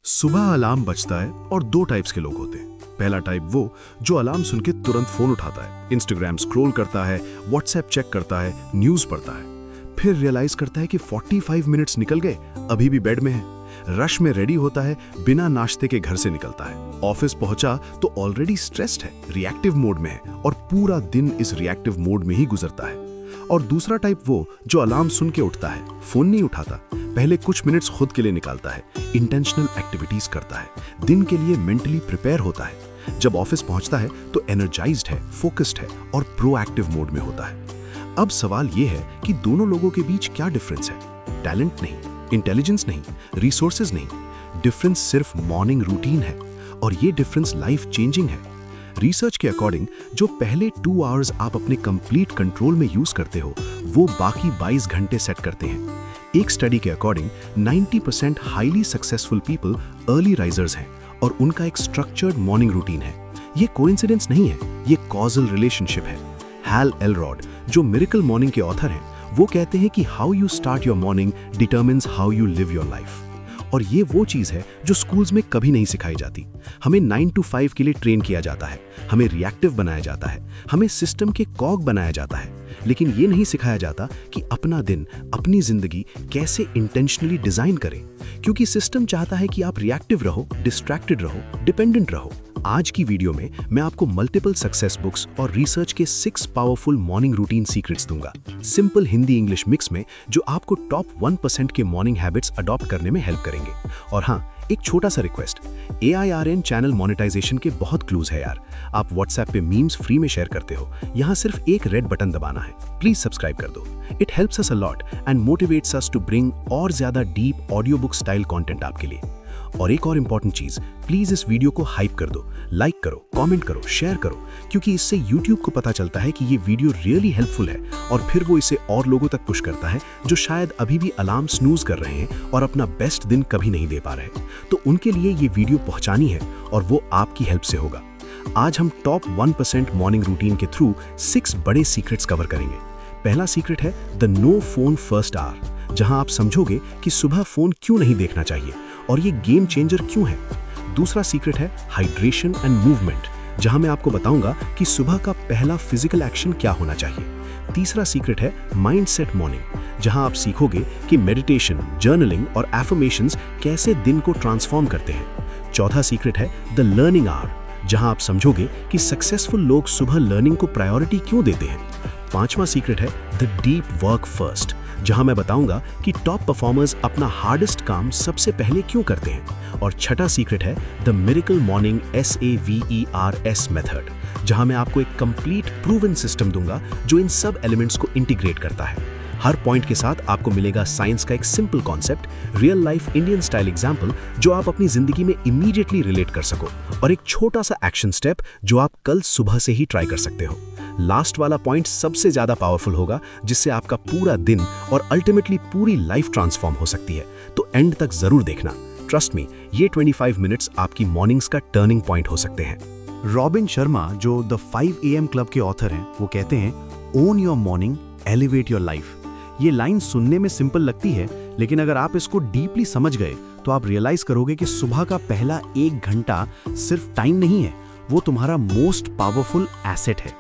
सुबह अलार्म बजता है और दो टाइप्स के लोग होते हैं। पहला टाइप वो जो अलार्म सुन के तुरंत फोन उठाता है, इंस्टाग्राम स्क्रॉल करता है, व्हाट्सएप चेक करता है, न्यूज़ पढ़ता है, फिर रियलाइज करता है कि 45 मिनट्स निकल गए, अभी भी बेड में है। रश में रेडी होता है, बिना नाश्ते के घर से निकलता है। ऑफिस पहुंचा तो ऑलरेडी स्ट्रेस्ड है, रिएक्टिव मोड में है और पूरा दिन इस रिएक्टिव मोड में ही गुजरता है। और दूसरा टाइप वो जो अलार्म सुन के उठता है, फोन नहीं उठाता, पहले कुछ मिनट्स खुद के लिए निकालता है, इंटेंशनल एक्टिविटीज करता है, दिन के लिए मेंटली प्रिपेयर होता है। जब ऑफिस पहुंचता है तो एनर्जाइज्ड है, फोकस्ड है और प्रोएक्टिव मोड में होता है। अब सवाल ये है कि दोनों लोगों के बीच क्या डिफरेंस है? टैलेंट नहीं, इंटेलिजेंस नहीं, रिसोर्सेज नहीं, डिफरेंस सिर्फ मॉर्निंग रूटीन है और ये डिफरेंस लाइफ चेंजिंग है। रिसर्च के अकॉर्डिंग जो पहले 2 आवर्स आप अपने कंप्लीट कंट्रोल में यूज करते हो, वो बाकी 22 घंटे सेट करते हैं। एक स्टडी के according 90% highly successful people early risers हैं और उनका एक स्ट्रक्चर्ड मॉर्निंग रूटीन है। ये कोइंसिडेंस नहीं है, ये कॉजल रिलेशनशिप है। हैल एलरॉड, जो मिरेकल मॉर्निंग के ऑथर हैं, वो कहते हैं कि how you start your morning determines how you live your life. और ये वो चीज़ है जो स्कूल्स में कभी नहीं सिखाई जाती। हमें 9 to 5 के लिए ट्रेन किया जाता है, हमें रिएक्टिव बनाया जाता है, हमें सिस्टम के कॉग बनाया जाता है, लेकिन ये नहीं सिखाया जाता कि अपना दिन, अपनी जिंदगी कैसे इंटेंशनली डिजाइन करें, क्योंकि सिस्टम चाहता है कि आप रिएक्टिव रहो, डिस्ट्रैक्टेड रहो, डिपेंडेंट रहो। आज की वीडियो में मैं आपको मल्टीपल सक्सेस बुक्स और रिसर्च के 6 पावरफुल मॉर्निंग रूटीन सीक्रेट्स दूंगा, सिंपल हिंदी इंग्लिश मिक्स में, जो आपको टॉप 1% के मॉर्निंग हैबिट्स अडॉप्ट करने में हेल्प करेंगे। और हाँ, एक छोटा सा रिक्वेस्ट, AIRN चैनल मोनेटाइजेशन के बहुत क्लूज है यार। आप व्हाट्सएप पे मीम्स फ्री में शेयर करते हो, यहाँ सिर्फ एक रेड बटन दबाना है, प्लीज सब्सक्राइब कर दो। It helps us a lot and motivates us to bring और ज्यादा deep audio book style content आपके लिए। और एक और इम्पॉर्टेंट चीज, प्लीज इस वीडियो को हाइप कर दो, लाइक करो, कमेंट करो, शेयर करो, क्योंकि इससे YouTube को पता चलता है कि ये वीडियो रियली हेल्पफुल है और फिर वो इसे और लोगों तक पुश करता है जो शायद अभी भी अलार्म स्नूज कर रहे हैं और अपना बेस्ट दिन कभी नहीं दे पा रहे। तो उनके लिए ये वीडियो पहुंचानी है और वो आपकी हेल्प से होगा। आज हम टॉप 1% मॉर्निंग रूटीन के थ्रू 6 बड़े सीक्रेट्स कवर करेंगे। पहला सीक्रेट है the no phone first hour, जहां आप समझोगे कि सुबह फोन क्यों नहीं देखना चाहिए और ये गेम चेंजर क्यों है। दूसरा सीक्रेट है हाइड्रेशन एंड मूवमेंट, जहां मैं आपको बताऊंगा कि सुबह का पहला फिजिकल एक्शन क्या होना चाहिए। तीसरा सीक्रेट है माइंडसेट मॉर्निंग, जहां आप सीखोगे कि मेडिटेशन, जर्नलिंग और एफर्मेशंस कैसे दिन को ट्रांसफॉर्म करते हैं। चौथा सीक्रेट है द लर्निंग आवर, जहां आप समझोगे कि सक्सेसफुल लोग सुबह लर्निंग को प्रायोरिटी क्यों देते हैं। पांचवा सीक्रेट है द डीप वर्क फर्स्ट, जहां मैं बताऊंगा कि टॉप परफॉर्मर्स अपना हार्डेस्ट काम सबसे पहले क्यों करते हैं। और छठा सीक्रेट है the miracle morning SAVERS method, जहां मैं आपको एक कंप्लीट प्रूवन सिस्टम दूंगा जो इन सब एलिमेंट्स को इंटीग्रेट करता है। हर पॉइंट के साथ आपको मिलेगा साइंस का एक simple concept, real life Indian style example जो आप अपनी जिंदगी में इमीडिएटली रिलेट कर सको, और एक छोटा सा एक्शन स्टेप जो आप कल सुबह से ही ट्राई कर सकते हो। लास्ट वाला पॉइंट सबसे ज्यादा पावरफुल होगा, जिससे आपका पूरा दिन और अल्टीमेटली पूरी लाइफ ट्रांसफॉर्म हो सकती है। तो एंड तक जरूर देखना। ट्रस्ट मी, ये 25 मिनट्स आपकी मॉर्निंग्स का टर्निंग पॉइंट हो सकते हैं। रॉबिन शर्मा, जो द 5 AM क्लब के ऑथर हैं, वो कहते हैं own your morning, elevate your life. ये लाइन सुनने में सिंपल लगती है, लेकिन अगर आप इसको डीपली समझ गए तो आप रियलाइज करोगे कि सुबह का पहला 1 घंटा सिर्फ टाइम नहीं है, वो तुम्हारा मोस्ट पावरफुल एसेट है।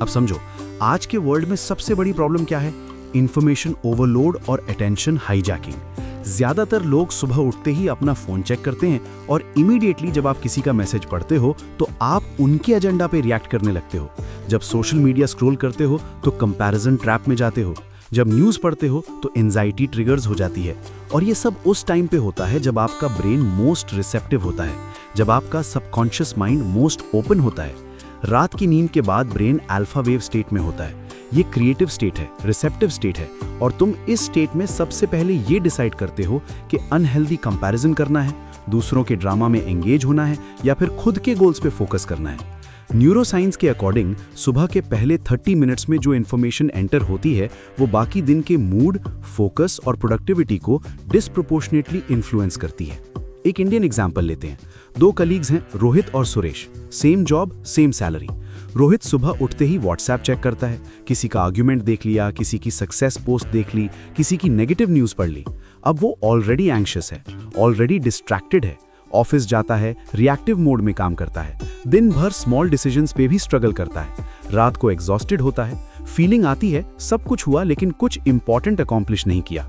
अब समझो, आज के वर्ल्ड में सबसे बड़ी प्रॉब्लम क्या है? इंफॉर्मेशन ओवरलोड और अटेंशन हाईजैकिंग। ज्यादातर लोग सुबह उठते ही अपना फोन चेक करते हैं और इमीडिएटली जब आप किसी का मैसेज पढ़ते हो तो आप उनके एजेंडा पे रिएक्ट करने लगते हो। जब सोशल मीडिया स्क्रॉल करते हो तो कंपैरिजन ट्रैप में जाते हो। जब न्यूज़ पढ़ते हो तो एंजाइटी ट्रिगर्स हो जाती है। और ये सब उस टाइम पे होता है जब आपका ब्रेन मोस्ट रिसेप्टिव होता है, जब आपका सबकॉन्शियस माइंड मोस्ट ओपन होता है। रात की नींद के बाद ब्रेन अल्फा वेव स्टेट में होता है। ये क्रिएटिव स्टेट है, रिसेप्टिव स्टेट है, और तुम इस स्टेट में सबसे पहले ये डिसाइड करते हो कि अनहेल्दी कंपैरिजन करना है, दूसरों के ड्रामा में एंगेज होना है, या फिर खुद के गोल्स पे फोकस करना है। न्यूरोसाइंस के अकॉर्डिंग सुबह के पहले 30 मिनट्स में जो इन्फॉर्मेशन एंटर होती है, वो बाकी दिन के मूड, फोकस और प्रोडक्टिविटी को डिस्प्रोपोर्शनेटली इन्फ्लुएंस करती है। एक इंडियन एग्जाम्पल लेते हैं। 2 कलीग्स हैं, रोहित और Suresh, same job, same salary. Rohit सुबह उठते ही व्हाट्सएप चेक करता है, किसी का आर्ग्यूमेंट देख लिया, किसी की सक्सेस पोस्ट देख ली, किसी की नेगेटिव न्यूज पढ़ ली। अब वो ऑलरेडी एंग्शियस है, ऑलरेडी डिस्ट्रैक्टेड है, ऑफिस जाता है, रिएक्टिव मोड में काम करता है, दिन भर स्मॉल डिसीजंस पे भी स्ट्रगल करता है, रात को एग्जॉस्टेड होता है, फीलिंग आती है सब कुछ हुआ लेकिन कुछ इंपॉर्टेंट अकॉम्प्लिश नहीं किया।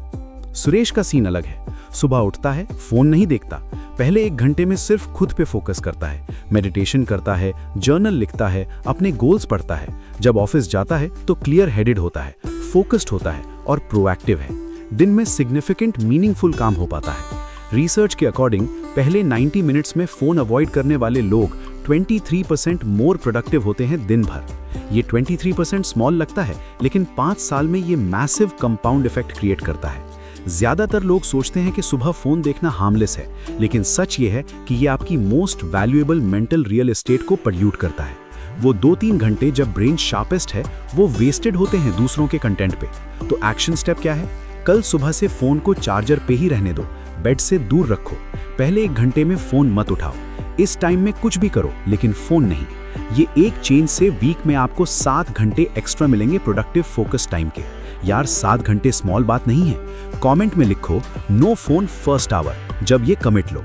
सुरेश का सीन अलग है। सुबह उठता है, फोन नहीं देखता, पहले 1 घंटे में सिर्फ खुद पे फोकस करता है, मेडिटेशन करता है, जर्नल लिखता है, अपने गोल्स पढ़ता है। जब ऑफिस जाता है तो क्लियर हेडेड होता है, फोकस्ड होता है और प्रोएक्टिव है। दिन में सिग्निफिकेंट मीनिंगफुल काम हो पाता है। रिसर्च के अकॉर्डिंग पहले 90 मिनट्स में फोन अवॉइड करने वाले लोग 23% मोर प्रोडक्टिव होते हैं दिन भर। ये 23% स्मॉल लगता है, लेकिन 5 साल में ये मैसिव कंपाउंड इफेक्ट क्रिएट करता है। ज्यादातर लोग सोचते हैं कि सुबह फोन देखना हार्मलेस है, लेकिन सच ये है कि ये आपकी most valuable mental real estate को पोल्यूट करता है। वो 2-3 घंटे जब ब्रेन शार्पेस्ट है, वो वेस्टेड होते हैं दूसरों के कंटेंट पे। तो एक्शन स्टेप क्या है? कल सुबह से फोन को चार्जर पे ही रहने दो, बेड से दूर रखो। पहले 1 घंटे में फोन मत उठाओ। इस टाइम में कुछ भी करो, लेकिन फोन नहीं। ये एक चेंज से वीक में आपको 7 घंटे एक्स्ट्रा मिलेंगे प्रोडक्टिव फोकस टाइम के। यार 7 घंटे स्मॉल बात नहीं है। कमेंट में लिखो नो फोन फर्स्ट आवर जब ये कमिट लो।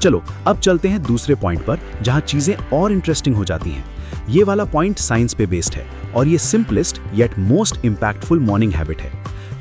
चलो अब चलते हैं दूसरे पॉइंट पर, जहां चीजें और इंटरेस्टिंग हो जाती हैं। ये वाला पॉइंट साइंस पे बेस्ड है और ये simplest yet most impactful morning habit है।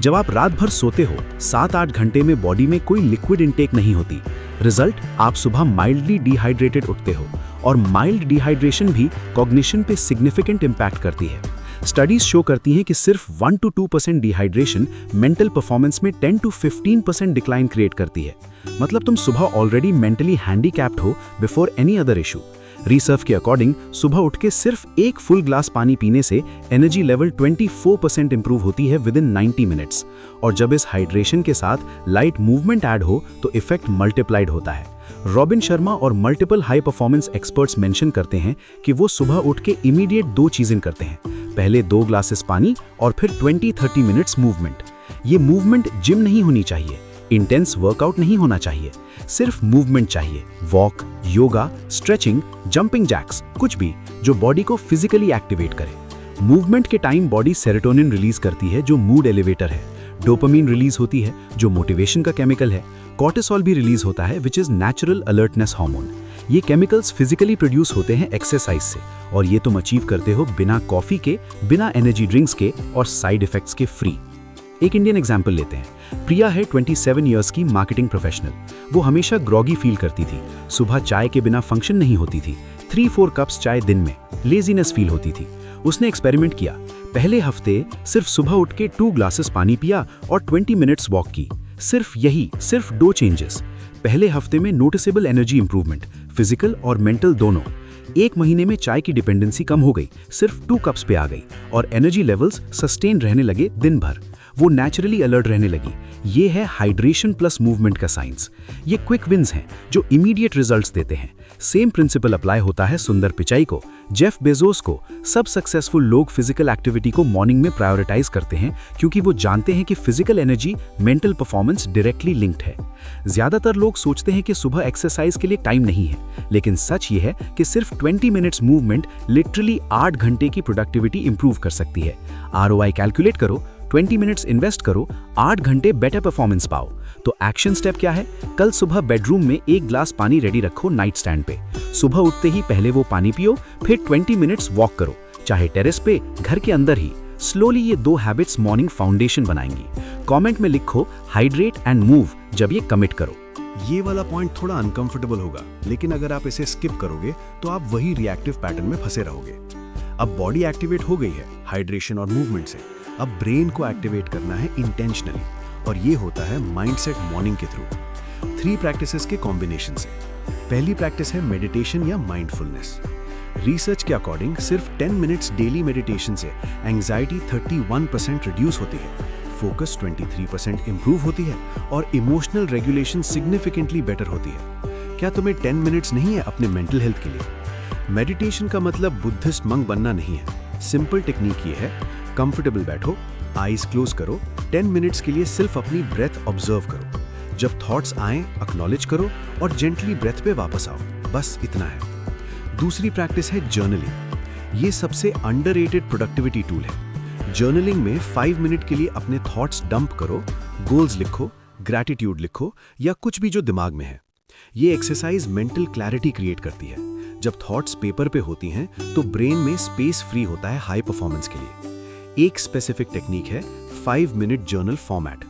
जब आप रात भर सोते हो, 7-8 घंटे में बॉडी में कोई लिक्विड इंटेक नहीं होती। रिजल्ट, आप सुबह माइल्डली डिहाइड्रेटेड उठते हो, और माइल्ड डिहाइड्रेशन भी कॉग्निशन पे सिग्निफिकेंट इंपैक्ट करती है। स्टडीज शो करती हैं कि सिर्फ 1 to 2% डिहाइड्रेशन मेंटल परफॉर्मेंस में 10 to 15% डिक्लाइन क्रिएट करती है। मतलब तुम सुबह ऑलरेडी मेंटली हैंडीकैप्ड हो before any other issue. Research के अकॉर्डिंग सुबह उठ के सिर्फ 1 फुल ग्लास पानी पीने से एनर्जी लेवल 24% इंप्रूव होती है विद इन 90 मिनट्स। और जब इस हाइड्रेशन के साथ लाइट मूवमेंट ऐड हो तो इफेक्ट मल्टीप्लाइड होता है। रॉबिन शर्मा और multiple high performance experts mention करते हैं कि वो सुबह उठ के इमीडिएट 2 चीजें करते हैं। पहले 2 ग्लासेस पानी और फिर 20-30 मिनट्स मूवमेंट। ये मूवमेंट जिम नहीं होनी चाहिए, इंटेंस वर्कआउट नहीं होना चाहिए, सिर्फ मूवमेंट चाहिए। Walk, yoga, stretching, jumping jacks, कुछ भी जो बॉडी को फिजिकली एक्टिवेट करे। मूवमेंट के टाइम बॉडी सेरोटोनिन रिलीज करती है जो मूड एलिवेटर है, डोपामिन रिलीज होती है जो मोटिवेशन का केमिकल है, कॉर्टिसोल भी रिलीज होता है which is natural alertness hormone. ये केमिकल्स फिजिकली प्रोड्यूस होते हैं एक्सरसाइज से, और ये तुम अचीव करते हो बिना कॉफी के, बिना एनर्जी ड्रिंक्स के और साइड इफेक्ट्स के फ्री। एक इंडियन एग्जाम्पल लेते हैं। प्रिया है 27 इयर्स की मार्केटिंग प्रोफेशनल। वो हमेशा ग्रॉगी फील करती थी, सुबह चाय के बिना फंक्शन नहीं होती थी, 3-4 कप्स चाय दिन में, लेजीनेस फील होती थी। उसने एक्सपेरिमेंट किया। पहले हफ्ते सिर्फ सुबह उठ के 2 ग्लासेस पानी पिया और 20 मिनट्स वॉक की। सिर्फ 2 चेंजेस। पहले हफ्ते में नोटिसेबल एनर्जी इंप्रूवमेंट, फिजिकल और मेंटल दोनों। 1 महीने में चाय की डिपेंडेंसी कम हो गई, सिर्फ 2 कप्स पे आ गई, और एनर्जी लेवल्स सस्टेन रहने लगे दिन भर। वो नेचुरली अलर्ट रहने लगी। ये है हाइड्रेशन प्लस मूवमेंट का साइंस। ये क्विक विंस हैं जो इमीडिएट रिजल्ट्स देते हैं। सेम प्रिंसिपल अप्लाई होता है सुंदर पिचाई को, जेफ बेजोस को। सब सक्सेसफुल लोग फिजिकल एक्टिविटी को मॉर्निंग में प्रायोरिटाइज करते हैं क्योंकि वो जानते हैं कि physical energy mental performance directly linked है। ज्यादातर लोग सोचते हैं कि सुबह एक्सरसाइज के लिए टाइम नहीं है, लेकिन सच ये है कि सिर्फ 20 मिनट्स मूवमेंट लिटरली 8 घंटे की प्रोडक्टिविटी इंप्रूव कर सकती है। ROI कैलकुलेट करो, 20 मिनट्स इन्वेस्ट करो, 8 घंटे बेटर परफॉर्मेंस पाओ। तो एक्शन स्टेप क्या है? कल सुबह बेडरूम में 1 ग्लास पानी रेडी रखो नाइट स्टैंड पे। सुबह उठते ही पहले वो पानी पियो, फिर 20 मिनट्स वॉक करो, चाहे टेरेस पे, घर के अंदर ही। स्लोली ये 2 हैबिट्स मॉर्निंग फाउंडेशन बनाएंगी। कमेंट में लिखो हाइड्रेट एंड मूव जब ये कमिट करो। ये वाला पॉइंट थोड़ा अनकंफर्टेबल होगा, लेकिन अगर आप इसे स्किप करोगे तो आप वही रिएक्टिव पैटर्न में फंसे रहोगे। अब बॉडी एक्टिवेट हो गई है हाइड्रेशन और मूवमेंट से। अब ब्रेन को एक्टिवेट करना है इंटेंशनली, और ये होता है माइंडसेट मॉर्निंग के थ्रू 3 प्रैक्टिसेस के कॉम्बिनेशन से। पहली प्रैक्टिस है मेडिटेशन या माइंडफुलनेस। रिसर्च के अकॉर्डिंग सिर्फ 10 मिनट्स डेली मेडिटेशन से एंग्जाइटी 31% रिड्यूस होती है, फोकस 23% इंप्रूव होती है और इमोशनल रेगुलेशन सिग्निफिकेंटली बेटर होती है। क्या तुम्हें 10 मिनट्स नहीं है अपने मेंटल हेल्थ के लिए? मेडिटेशन का मतलब बुद्धिस्ट मंक बनना नहीं है। सिंपल टेक्निक ये है, कंफर्टेबल बैठो, आईज क्लोज करो, 10 मिनट्स के लिए सिर्फ अपनी ब्रेथ ऑब्जर्व करो। जब थॉट्स आए एक्नॉलेज करो और जेंटली ब्रेथ पे वापस आओ, बस इतना है। दूसरी प्रैक्टिस है जर्नलिंग। ये सबसे अंडररेटेड प्रोडक्टिविटी टूल है। जर्नलिंग में 5 मिनट के लिए अपने थॉट्स डंप करो, गोल्स लिखो, ग्रैटिट्यूड लिखो या कुछ भी जो दिमाग में है। ये एक्सरसाइज मेंटल क्लैरिटी क्रिएट करती है। जब थॉट्स पेपर पे होती हैं तो ब्रेन में स्पेस फ्री होता है हाई परफॉर्मेंस के लिए। एक स्पेसिफिक टेक्निक है 5 मिनट जर्नल फॉर्मेट।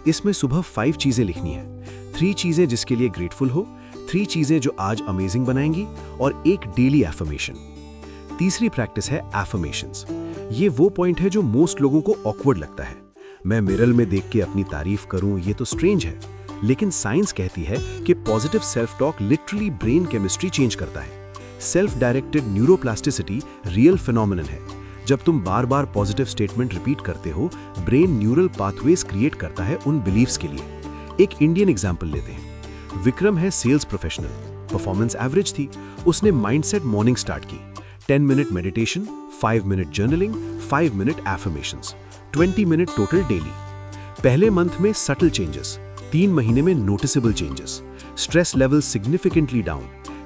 इसमें सुबह 5 चीजें लिखनी है, 3 चीजें जिसके लिए ग्रेटफुल हो, 3 चीजें जो आज अमेजिंग बनाएंगी और एक डेली एफर्मेशन। तीसरी प्रैक्टिस है एफर्मेशंस। ये वो पॉइंट है जो मोस्ट लोगों को ऑकवर्ड लगता है। मैं मिरर में देख के अपनी तारीफ करूं, ये तो स्ट्रेंज है, लेकिन साइंस कहती है कि positive self talk literally brain chemistry change करता है। Self directed neuroplasticity real phenomenon है। जब तुम बार बार पॉजिटिव स्टेटमेंट रिपीट करते हो, ब्रेन न्यूरल पाथवेज क्रिएट करता है उन बिलीव्स के लिए। एक इंडियन एग्जाम्पल लेते हैं। विक्रम है सेल्स प्रोफेशनल, परफॉर्मेंस एवरेज थी। उसने माइंडसेट मॉर्निंग स्टार्ट की। 10 minute meditation, 5 minute journaling, 5 minute affirmations, 20 minute total daily. पहले मंथ में सटल चेंजेस, 3 महीने में noticeable changes. Stress level significantly down,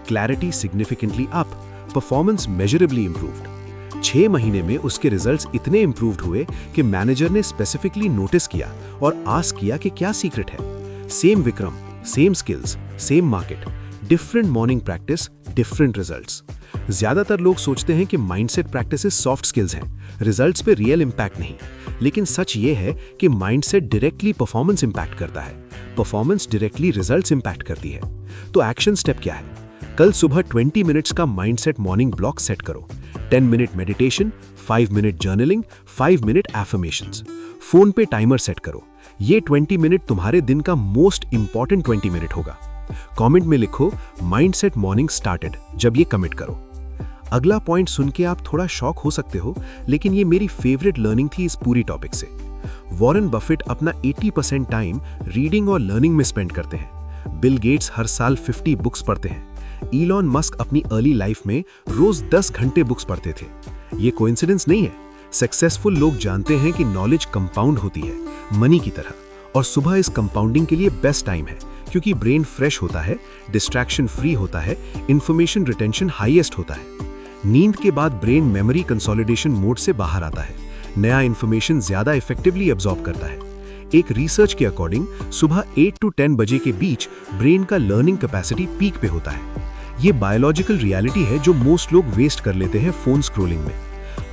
clarity significantly up, performance measurably improved. 6 महीने में उसके रिजल्ट्स इतने इंप्रूव्ड हुए कि मैनेजर ने स्पेसिफिकली नोटिस किया और आस्क किया कि क्या सीक्रेट है। Same Vikram, same skills, same market, different morning practice, different results. ज्यादातर लोग सोचते हैं कि माइंडसेट प्रैक्टिसेस सॉफ्ट स्किल्स हैं, रिजल्ट्स पे रियल इंपैक्ट नहीं। लेकिन सच ये है कि माइंडसेट डायरेक्टली परफॉर्मेंस इंपैक्ट करता है, परफॉर्मेंस डायरेक्टली रिजल्ट्स इंपैक्ट करती है। तो एक्शन स्टेप क्या है? कल सुबह 20 मिनट्स का माइंडसेट मॉर्निंग ब्लॉक सेट करो। 10 minute meditation, 5 minute journaling, 5 minute affirmations. Phone पे टाइमर सेट करो। ये 20 मिनट तुम्हारे दिन का मोस्ट इंपॉर्टेंट 20 मिनट होगा। कमेंट में लिखो माइंडसेट मॉर्निंग स्टार्टेड जब ये कमिट करो। अगला पॉइंट सुन के आप थोड़ा शॉक हो सकते हो, लेकिन ये मेरी फेवरेट लर्निंग थी इस पूरी टॉपिक से। वॉरेन बफेट अपना 80% टाइम रीडिंग और लर्निंग में स्पेंड करते हैं। बिल गेट्स हर साल 50 बुक्स पढ़ते हैं। इलॉन मस्क अपनी अर्ली लाइफ में रोज 10 घंटे बुक्स पढ़ते थे। ये कोइंसिडेंस नहीं है। सक्सेसफुल लोग जानते हैं कि नॉलेज कंपाउंड होती है, मनी की तरह, और सुबह इस कंपाउंडिंग के लिए बेस्ट टाइम है, क्योंकि ब्रेन फ्रेश होता है, डिस्ट्रैक्शन फ्री होता है, इंफॉर्मेशन रिटेंशन हाईएस्ट होता है। नींद के बाद ब्रेन मेमोरी कंसोलिडेशन मोड से बाहर आता है, नया इंफॉर्मेशन ज्यादा इफेक्टिवली एब्जॉर्ब करता है। एक रिसर्च के अकॉर्डिंग सुबह 8 to 10 बजे के बीच ब्रेन का लर्निंग कैपेसिटी पीक पे होता है। ये बायोलॉजिकल रियलिटी है जो मोस्ट लोग वेस्ट कर लेते हैं फोन स्क्रोलिंग में।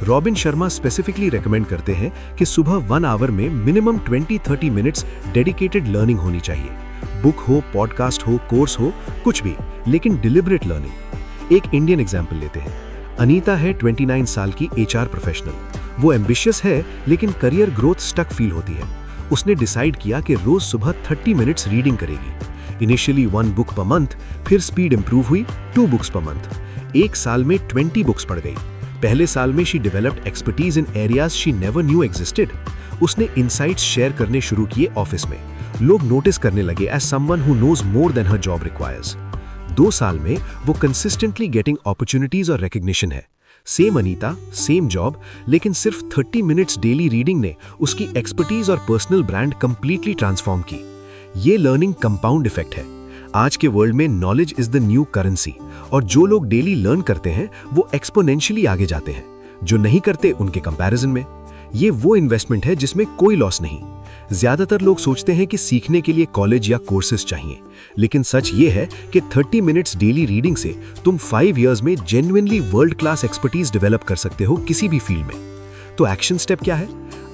रॉबिन शर्मा स्पेसिफिकली रेकमेंड करते हैं कि सुबह 1 आवर में मिनिमम 20-30 मिनट्स डेडिकेटेड लर्निंग होनी चाहिए। बुक हो, पॉडकास्ट हो, कोर्स हो, कुछ भी, लेकिन डिलिबरेट लर्निंग। एक इंडियन एग्जाम्पल लेते हैं। अनीता है 29 साल की HR प्रोफेशनल। वो एम्बिशियस है, लेकिन करियर ग्रोथ स्टक फील होती है। उसने डिसाइड किया कि रोज सुबह 30 मिनट्स रीडिंग करेगी। इनिशियली 1 बुक पर मंथ, फिर स्पीड इंप्रूव हुई 2 बुक्स पर मंथ। 1 साल में 20 बुक्स पढ़ गई। पहले साल में she developed expertise in areas she never knew existed. उसने इनसाइट्स शेयर करने शुरू किए ऑफिस में। लोग नोटिस करने लगे as someone who knows more than her job requires. 2 साल में वो कंसिस्टेंटली गेटिंग अपॉर्चुनिटीज और रिकग्निशन है। सेम अनीता, सेम जॉब, लेकिन सिर्फ 30 मिनट्स डेली रीडिंग ने उसकी एक्सपर्टीज और पर्सनल ब्रांड कंप्लीटली ट्रांसफॉर्म की। ये लर्निंग कंपाउंड इफेक्ट है। आज के वर्ल्ड में knowledge is the new currency, और जो लोग डेली लर्न करते हैं वो एक्सपोनेंशियली आगे जाते हैं, जो नहीं करते उनके कंपैरिजन में। ये वो इन्वेस्टमेंट है जिसमें कोई लॉस नहीं। ज्यादातर लोग सोचते हैं कि सीखने के लिए कॉलेज या कोर्सेज चाहिए, लेकिन सच ये है कि 30 मिनट्स डेली रीडिंग से तुम 5 इयर्स में genuinely world class expertise develop कर सकते हो किसी भी फील्ड में। तो एक्शन स्टेप क्या है?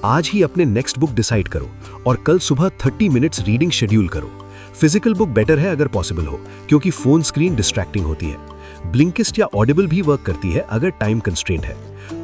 आज ही अपने नेक्स्ट बुक डिसाइड करो और कल सुबह 30 मिनट्स रीडिंग शेड्यूल करो। फिजिकल बुक बेटर है अगर पॉसिबल हो, क्योंकि फोन स्क्रीन डिस्ट्रैक्टिंग होती है। ब्लिंकिस्ट या ऑडिबल भी वर्क करती है अगर टाइम कंस्ट्रेंट है।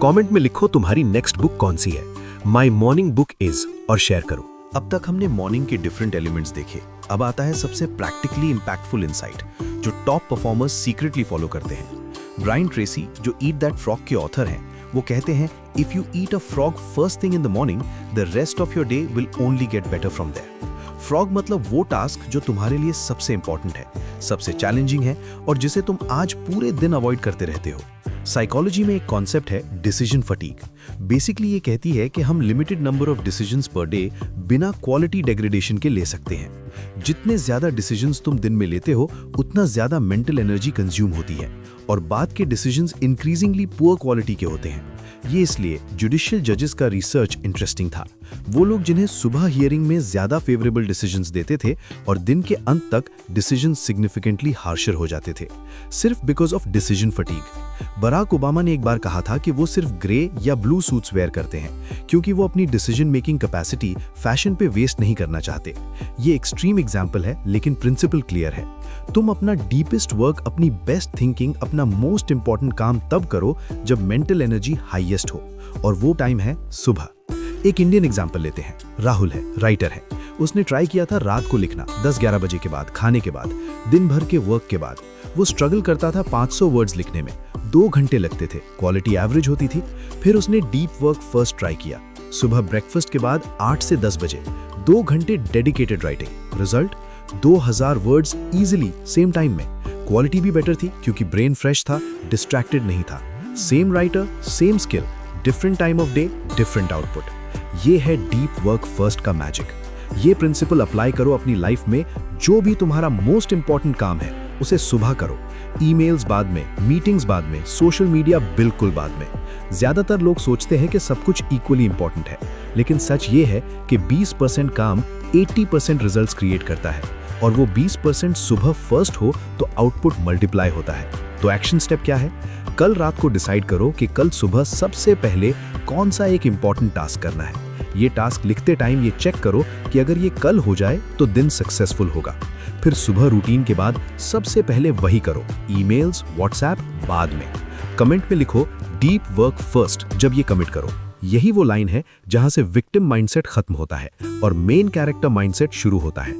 कमेंट में लिखो तुम्हारी नेक्स्ट बुक कौन सी है। माई मॉर्निंग बुक इज, और शेयर करो। अब तक हमने मॉर्निंग के डिफरेंट एलिमेंट्स देखे। अब आता है सबसे प्रैक्टिकली इंपैक्टफुल इंसाइट जो टॉप परफॉर्मर्स सीक्रेटली फॉलो करते हैं। ब्रायन ट्रेसी, जो ईट दैट फ्रॉग के ऑथर हैं, वो कहते हैं, if you eat a frog first thing in the morning, the rest of your day will only get better from there. Frog मतलब वो टास्क जो तुम्हारे लिए सबसे इंपॉर्टेंट है, सबसे चैलेंजिंग है, और जिसे तुम आज पूरे दिन अवॉइड करते रहते हो। साइकोलॉजी में एक कॉन्सेप्ट है डिसीजन फटीग। बेसिकली ये कहती है कि हम limited number of decisions per day बिना क्वालिटी डेग्रेडेशन के ले सकते हैं। जितने ज्यादा डिसीजंस तुम दिन में लेते हो, उतना ज्यादा मेंटल एनर्जी कंज्यूम होती है, और बाद के डिसीजंस इंक्रीजिंगली पुअर क्वालिटी के होते हैं। ये इसलिए जुडिशियल जजेस का रिसर्च इंटरेस्टिंग था। वो लोग जिन्हें सुबह हियरिंग में ज्यादा फेवरेबल डिसीजंस देते थे और दिन के अंत तक डिसीजन सिग्निफिकेंटली हार्शर हो जाते थे, सिर्फ because of decision fatigue. Barack Obama ने एक बार कहा था कि वो सिर्फ ग्रे या ब्लू सूट्स वेयर करते हैं क्योंकि वो अपनी डिसीजन मेकिंग कैपेसिटी फैशन पे वेस्ट नहीं करना चाहते। ये एक्सट्रीम एग्जाम्पल है, लेकिन प्रिंसिपल क्लियर है। तुम अपना डीपेस्ट वर्क, अपनी बेस्ट थिंकिंग, अपना मोस्ट इंपॉर्टेंट काम तब करो जब मेंटल एनर्जी हाईएस्ट हो, और वो टाइम है सुबह। एक इंडियन एग्जाम्पल लेते हैं। राहुल है, राइटर है। उसने ट्राई किया था रात को लिखना, 10-11 बजे के बाद, खाने के बाद, दिन भर के वर्क के बाद। वो स्ट्रगल करता था 500 वर्ड्स लिखने में, 2 घंटे लगते थे, क्वालिटी एवरेज होती थी। फिर उसने डीप वर्क फर्स्ट ट्राई किया, सुबह ब्रेकफास्ट के बाद 8 से 10 बजे, 2 घंटे dedicated writing. Result 2000 words easily same time में। क्वालिटी भी बेटर थी क्योंकि ब्रेन फ्रेश था, डिस्ट्रैक्टेड नहीं था। Same writer, same skill, different time of day, different output. ये है डीप वर्क फर्स्ट का मैजिक। ये प्रिंसिपल अप्लाई करो अपनी लाइफ में। जो भी तुम्हारा मोस्ट इंपॉर्टेंट काम है उसे सुबह करो। ईमेल्स बाद में, मीटिंग्स बाद में, सोशल मीडिया बिल्कुल बाद में। ज्यादातर लोग सोचते हैं कि सब कुछ इक्वली इंपॉर्टेंट है, लेकिन सच ये है कि 20% काम 80% रिजल्ट्स क्रिएट करता है, और वो 20% सुबह फर्स्ट हो तो आउटपुट मल्टीप्लाई होता है। तो एक्शन स्टेप क्या है? कल रात को डिसाइड करो कि कल सुबह सबसे पहले कौन सा एक इंपॉर्टेंट टास्क करना है। ये टास्क लिखते टाइम ये चेक करो कि अगर ये कल हो जाए तो दिन सक्सेसफुल होगा। फिर सुबह रूटीन के बाद सबसे पहले वही करो, ईमेल्स, व्हाट्सएप बाद में। कमेंट में लिखो डीप वर्क फर्स्ट जब ये कमिट करो। यही वो लाइन है जहां से विक्टिम माइंडसेट खत्म होता है और मेन कैरेक्टर माइंडसेट शुरू होता है।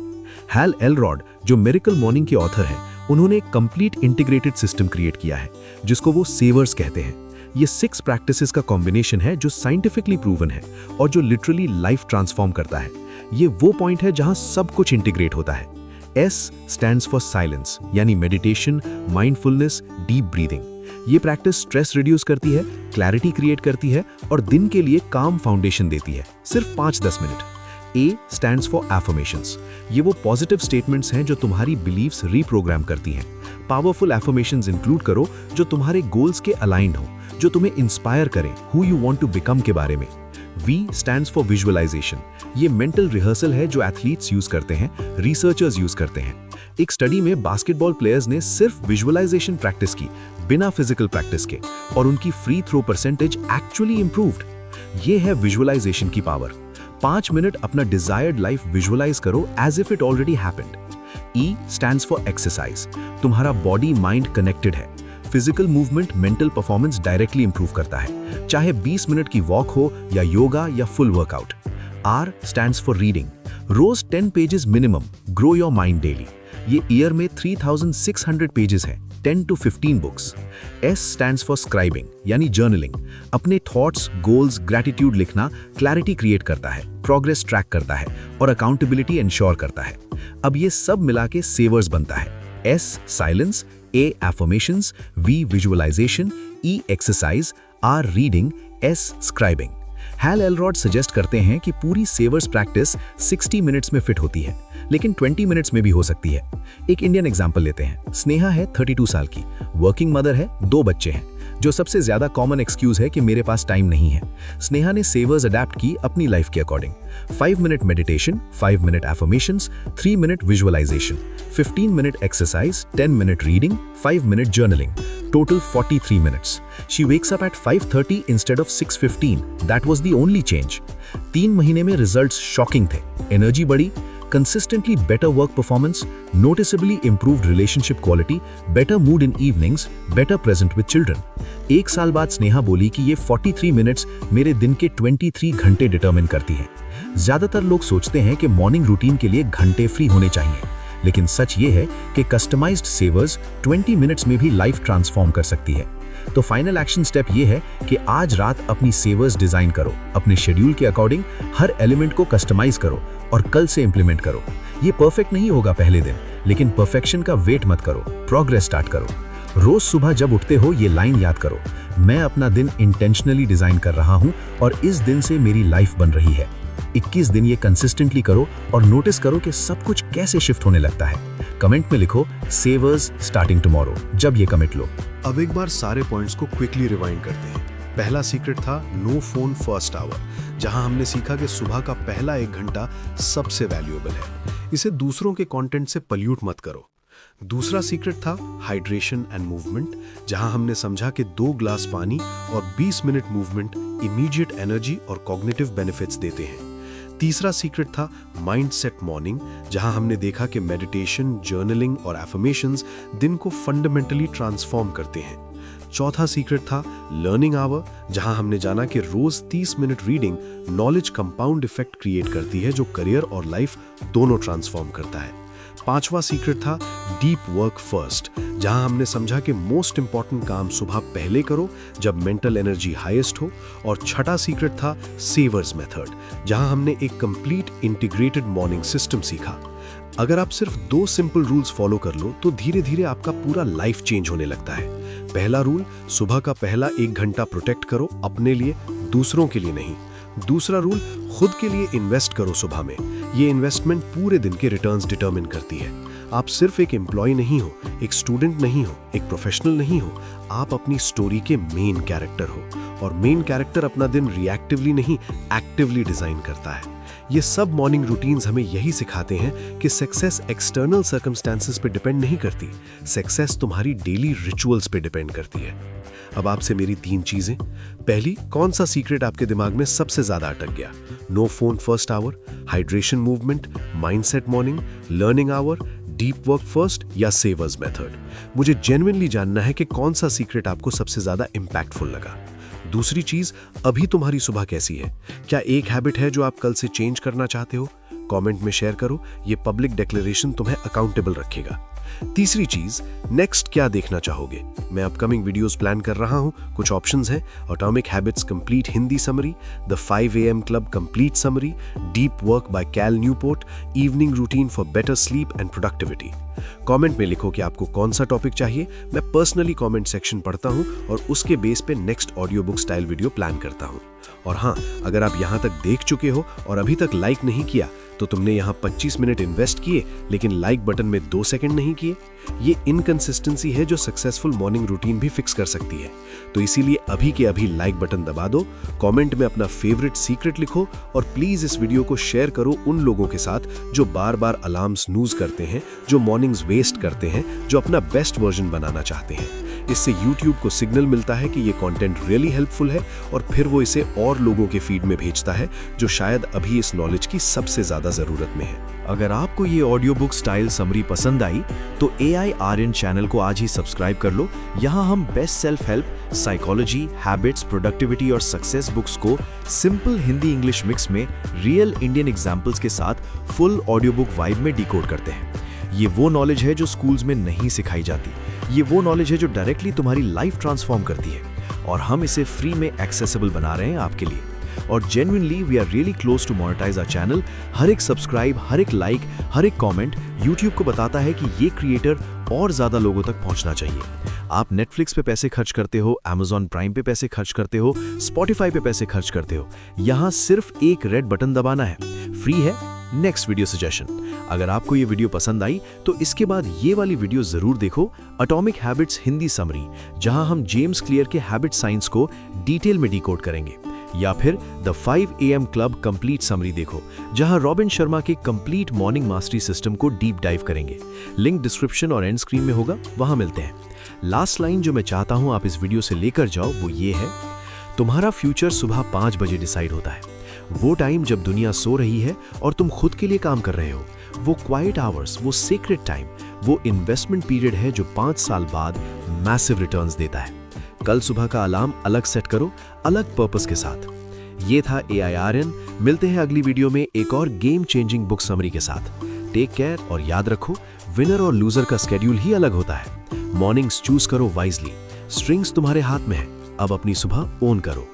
हैल एलरॉड, जो मिरेकल मॉर्निंग के ऑथर हैं, उन्होंने एक कंप्लीट इंटीग्रेटेड सिस्टम क्रिएट किया है जिसको वो सेवर्स कहते हैं। ये 6 प्रैक्टिसेस का कॉम्बिनेशन है जो साइंटिफिकली प्रूवन है और जो लिटरली लाइफ ट्रांसफॉर्म करता है। ये वो पॉइंट है जहां सब कुछ इंटीग्रेट होता है। S स्टैंड्स फॉर साइलेंस, यानी मेडिटेशन, माइंडफुलनेस, डीप ब्रीदिंग। ये प्रैक्टिस स्ट्रेस रिड्यूस करती है, क्लैरिटी क्रिएट करती है और दिन के लिए काम फाउंडेशन देती है, सिर्फ 5-10 minute. A stands for affirmations. ये वो पॉजिटिव स्टेटमेंट्स हैं जो तुम्हारी बिलीव्स रीप्रोग्राम करती हैं। पावरफुल एफर्मेशंस इंक्लूड करो जो तुम्हारे गोल्स के अलाइंड हो, जो तुम्हें इंस्पायर करें who you want to become के बारे में। V stands for visualization. ये मेंटल रिहर्सल है जो एथलीट्स यूज करते हैं, रिसर्चर्स यूज करते हैं। एक स्टडी में बास्केटबॉल प्लेयर्स ने सिर्फ विजुअलाइजेशन प्रैक्टिस की बिना फिजिकल प्रैक्टिस के, और उनकी free throw percentage actually improved. ये है विजुअलाइजेशन की पावर। 5 मिनट अपना डिजायर्ड लाइफ विजुअलाइज करो as if it already happened. E stands for exercise. तुम्हारा बॉडी माइंड कनेक्टेड है। Physical movement mental performance directly improve करता है, चाहे 20 मिनट की वॉक हो या योगा या full workout. R stands for reading. रोज 10 pages minimum, grow your mind daily. ये ईयर में 3600 पेजेस हैं, 10 to 15 books. S stands for scribing, यानी जर्नलिंग। अपने थॉट्स, गोल्स, ग्रैटिट्यूड लिखना क्लैरिटी क्रिएट करता है, प्रोग्रेस ट्रैक करता है और अकाउंटेबिलिटी इंश्योर करता है। अब ये सब मिला के सेवर्स बनता है। S silence, A affirmations, V visualization, E exercise, R reading, S scribing। Hal Elrod suggest करते हैं कि पूरी सेवर्स प्रैक्टिस 60 मिनट्स में फिट होती है, लेकिन 20 मिनट्स में भी हो सकती है। एक इंडियन एग्जांपल लेते हैं। स्नेहा है 32 साल की, वर्किंग मदर है, 2 बच्चे हैं। जो सबसे ज्यादा कॉमन एक्सक्यूज है कि मेरे पास टाइम नहीं है। स्नेहा ने सेवर्स अडेप्ट की अपनी लाइफ के according. 5 minute meditation, 5 minute affirmations, 3 minute visualization, 15 minute exercise, 10 minute reading, 5 minute journaling, total 43 minutes. She wakes up at 5:30 instead of 6:15. That was the only change. 3 महीने में रिजल्ट्स शॉकिंग थे। Energy बढ़ी, consistently better work performance, noticeably improved relationship quality, better mood in evenings, better present with children. 1 साल बाद स्नेहा बोली कि ये 43 minutes मेरे दिन के 23 घंटे डिटरमिन करती है। ज्यादातर लोग सोचते हैं कि मॉर्निंग रूटीन के लिए घंटे फ्री होने चाहिए, लेकिन सच ये है कि कस्टमाइज्ड सेवर्स 20 मिनट्स में भी लाइफ ट्रांसफॉर्म कर सकती है। तो फाइनल एक्शन स्टेप ये है कि आज रात अपनी सेवर्स डिजाइन करो, अपने शेड्यूल के अकॉर्डिंग हर एलिमेंट को कस्टमाइज करो और कल से इंप्लीमेंट करो। ये परफेक्ट नहीं होगा पहले दिन, लेकिन परफेक्शन का वेट मत करो, प्रोग्रेस स्टार्ट करो। रोज सुबह जब उठते हो ये लाइन याद करो, मैं अपना दिन इंटेंशनली डिजाइन कर रहा हूँ और इस दिन से मेरी लाइफ बन रही है। 21 दिन ये कंसिस्टेंटली करो और नोटिस करो कि सब कुछ कैसे शिफ्ट होने लगता है। कमेंट में लिखो सेवर्स स्टार्टिंग टुमारो जब ये कमिट लो। अब एक बार सारे पॉइंट्स को क्विकली रिवाइंड करते हैं। पहला सीक्रेट था नो फोन फर्स्ट आवर, जहां हमने सीखा कि सुबह का पहला 1 घंटा सबसे वैल्यूएबल है, इसे दूसरों के कंटेंट से पल्यूट मत करो। दूसरा सीक्रेट था हाइड्रेशन एंड मूवमेंट, जहां हमने समझा कि 2 ग्लास पानी और 20 मिनट मूवमेंट इमीडिएट एनर्जी और कॉग्निटिव बेनिफिट्स देते हैं। तीसरा सीक्रेट था माइंडसेट मॉर्निंग, जहां हमने देखा कि मेडिटेशन, जर्नलिंग और एफर्मेशंस दिन को फंडामेंटली ट्रांसफॉर्म करते हैं। चौथा सीक्रेट था लर्निंग आवर, जहां हमने जाना कि रोज 30 minute reading knowledge compound effect create करती है, जो करियर और लाइफ दोनों ट्रांसफॉर्म करता है। पांचवा सीक्रेट था डीप वर्क फर्स्ट, जहां हमने समझा कि मोस्ट इंपॉर्टेंट काम सुबह पहले करो जब मेंटल एनर्जी हाईएस्ट हो। और छठा सीक्रेट था सेवर्स मेथड, जहां हमने एक कंप्लीट इंटीग्रेटेड मॉर्निंग सिस्टम सीखा। अगर आप सिर्फ 2 सिंपल रूल्स फॉलो कर लो तो धीरे धीरे आपका पूरा लाइफ चेंज होने लगता है। पहला रूल, सुबह का पहला 1 घंटा प्रोटेक्ट करो, अपने लिए, दूसरों के लिए नहीं। दूसरा रूल, खुद के लिए इन्वेस्ट करो सुबह में। ये इन्वेस्टमेंट पूरे दिन के रिटर्न्स डिटरमिन करती है। आप सिर्फ एक एम्प्लॉय नहीं हो, एक स्टूडेंट नहीं हो, एक प्रोफेशनल नहीं हो, आप अपनी स्टोरी के मेन कैरेक्टर हो। और मेन कैरेक्टर अपना दिन रिएक्टिवली नहीं, एक्टिवली डिजाइन करता है। ये सब मॉर्निंग रूटीन्स हमें यही सिखाते हैं कि सक्सेस एक्सटर्नल सर्कमस्टेंसेस पे डिपेंड नहीं करती, सक्सेस तुम्हारी डेली रिचुअल्स पे डिपेंड करती है। अब आपसे मेरी 3 चीजें। पहली, कौन सा सीक्रेट आपके दिमाग में सबसे ज्यादा अटक गया? No phone first hour, hydration movement, mindset morning, learning hour, deep work first या सेवर्स मेथड? मुझे जेन्युइनली जानना है कि कौन सा सीक्रेट आपको सबसे ज्यादा इंपैक्टफुल लगा। दूसरी चीज, अभी तुम्हारी सुबह कैसी है? क्या एक हैबिट है जो आप कल से चेंज करना चाहते हो? कमेंट में शेयर करो, ये पब्लिक डिक्लेरेशन तुम्हें अकाउंटेबल रखेगा। तीसरी चीज, नेक्स्ट क्या देखना चाहोगे? मैं अपकमिंग वीडियोस प्लान कर रहा हूं। कुछ ऑप्शंस हैं: atomic habits complete Hindi summary, the 5 AM club complete summary, deep work by Cal Newport, evening routine for better sleep and productivity. Comment में लिखो कि आपको कौन सा टॉपिक चाहिए। मैं पर्सनली कमेंट सेक्शन पढ़ता हूं और उसके बेस पे next audio book style video plan करता हूं। और हाँ, अगर आप यहां तक देख चुके हो और अभी तक लाइक नहीं किया तो तुमने यहां 25 मिनट इन्वेस्ट किए लेकिन लाइक बटन में 2 सेकंड नहीं किए। ये इनकंसिस्टेंसी है जो सक्सेसफुल मॉर्निंग रूटीन भी फिक्स कर सकती है। तो इसीलिए अभी के अभी लाइक बटन दबा दो, कमेंट में अपना फेवरेट सीक्रेट लिखो और प्लीज इस वीडियो को शेयर करो उन लोगों के साथ जो बार बार अलार्म स्नूज करते हैं, जो मॉर्निंग्स वेस्ट करते हैं, जो अपना बेस्ट वर्जन बनाना चाहते हैं। इससे YouTube को सिग्नल मिलता है कि ये कंटेंट रियली हेल्पफुल है और फिर वो इसे और लोगों के फीड में भेजता है जो शायद अभी इस नॉलेज की सबसे ज्यादा जरूरत में है। अगर आपको ये ऑडियो बुक स्टाइल समरी पसंद आई तो AIRN चैनल को आज ही सब्सक्राइब कर लो। यहाँ हम best self help, psychology, habits, productivity और सक्सेस बुक्स को सिंपल हिंदी इंग्लिश मिक्स में रियल इंडियन एग्जाम्पल्स के साथ फुल ऑडियो बुक वाइब में डिकोड करते हैं। ये वो नॉलेज है जो स्कूल्स में नहीं सिखाई जाती। ये वो नॉलेज है जो डायरेक्टली तुम्हारी लाइफ ट्रांसफॉर्म करती है और हम इसे फ्री में एक्सेसिबल बना रहे हैं आपके लिए। और genuinely we are really close to monetize our channel. हर एक सब्सक्राइब, हर एक लाइक, हर एक कमेंट YouTube को बताता है कि ये क्रिएटर और ज्यादा लोगों तक पहुंचना चाहिए। आप नेटफ्लिक्स पे पैसे खर्च करते हो, Amazon प्राइम पे पैसे खर्च करते हो, Spotify पे पैसे खर्च करते हो, यहाँ सिर्फ एक रेड बटन दबाना है, फ्री है। Next video suggestion. अगर आपको ये वीडियो पसंद आई तो इसके बाद ये वाली वीडियो जरूर देखो, एटॉमिक हैबिट्स हिंदी समरी, जहां हम जेम्स क्लियर के हैबिट साइंस को डिटेल में डिकोड करेंगे। या फिर the 5 AM club complete summary देखो, जहां रॉबिन शर्मा के कंप्लीट मॉर्निंग मास्टरी सिस्टम को डीप डाइव करेंगे। लिंक डिस्क्रिप्शन और एंड स्क्रीन में होगा, वहां मिलते हैं। लास्ट लाइन जो मैं चाहता हूं आप इस वीडियो से लेकर जाओ वो ये है: तुम्हारा फ्यूचर सुबह 5 बजे डिसाइड होता है। वो टाइम जब दुनिया सो रही है और तुम खुद के लिए काम कर रहे हो। वो क्वाइट आवर्स, वो सीक्रेट टाइम, वो इन्वेस्टमेंट पीरियड है जो 5 साल बाद मैसिव रिटर्न्स देता है। कल सुबह का अलार्म अलग सेट करो, अलग पर्पस के साथ। ये था AIRN। मिलते हैं अगली वीडियो में एक और गेम चेंजिंग बुक समरी के साथ। टेक केयर और याद रखो, विनर और लूजर का स्केड्यूल ही अलग होता है। मॉर्निंग्स चूज करो वाइजली। स्ट्रिंग्स तुम्हारे हाथ में है, अब अपनी सुबह ओन करो।